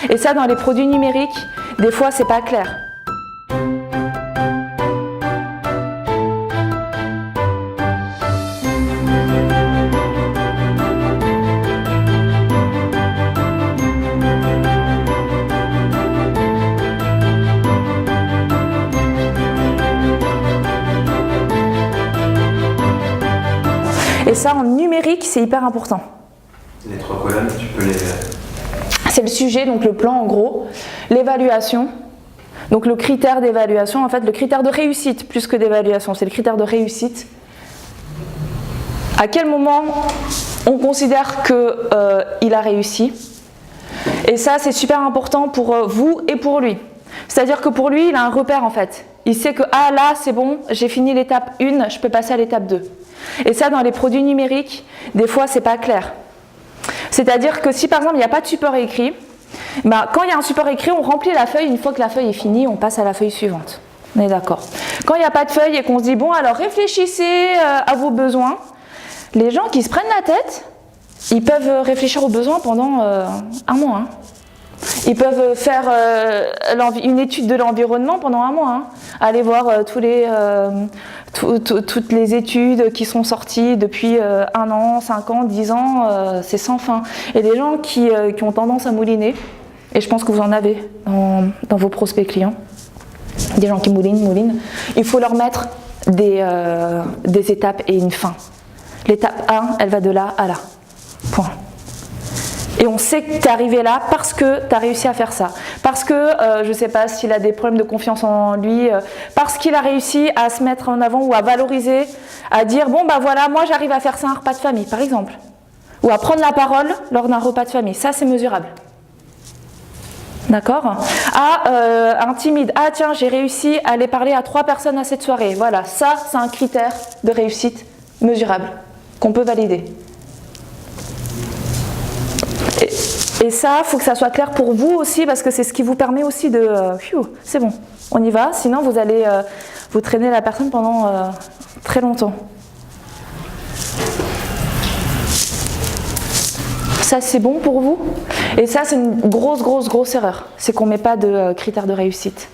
Et ça, dans les produits numériques, des fois, c'est pas clair. Et ça, en numérique, c'est hyper important. Les 3 colonnes, tu peux les... C'est le sujet, donc le plan en gros, l'évaluation, donc le critère d'évaluation, en fait le critère de réussite plus que d'évaluation, c'est le critère de réussite. À quel moment on considère qu'il a réussi? Et ça, c'est super important pour vous et pour lui. C'est-à-dire que pour lui, il a un repère en fait. Il sait que ah là, c'est bon, j'ai fini l'étape 1, je peux passer à l'étape 2. Et ça, dans les produits numériques, des fois, c'est pas clair. C'est-à-dire que si par exemple, il n'y a pas de support écrit, ben, quand il y a un support écrit, on remplit la feuille, une fois que la feuille est finie, on passe à la feuille suivante. On est d'accord. Quand il n'y a pas de feuille et qu'on se dit, bon, alors réfléchissez à vos besoins, les gens qui se prennent la tête, ils peuvent réfléchir aux besoins pendant un mois. Hein. Ils peuvent faire une étude de l'environnement pendant un mois. Hein. Aller voir toutes les études qui sont sorties depuis 1 an, 5 ans, 10 ans, c'est sans fin. Et des gens qui ont tendance à mouliner, et je pense que vous en avez dans vos prospects clients, des gens qui moulinent, il faut leur mettre des étapes et une fin. L'étape 1, elle va de là à là. Point. Et on sait que tu es arrivé là parce que tu as réussi à faire ça. Parce que, je ne sais pas s'il a des problèmes de confiance en lui, parce qu'il a réussi à se mettre en avant ou à valoriser, à dire, bon bah voilà, moi j'arrive à faire ça à un repas de famille, par exemple. Ou à prendre la parole lors d'un repas de famille. Ça, c'est mesurable. D'accord? Un timide. Ah tiens, j'ai réussi à aller parler à 3 personnes à cette soirée. Voilà, ça, c'est un critère de réussite mesurable qu'on peut valider. Et ça, il faut que ça soit clair pour vous aussi, parce que c'est ce qui vous permet aussi de... c'est bon, on y va, sinon vous allez vous traîner la personne pendant très longtemps. Ça, c'est bon pour vous? Et ça, c'est une grosse erreur, c'est qu'on ne met pas de critères de réussite.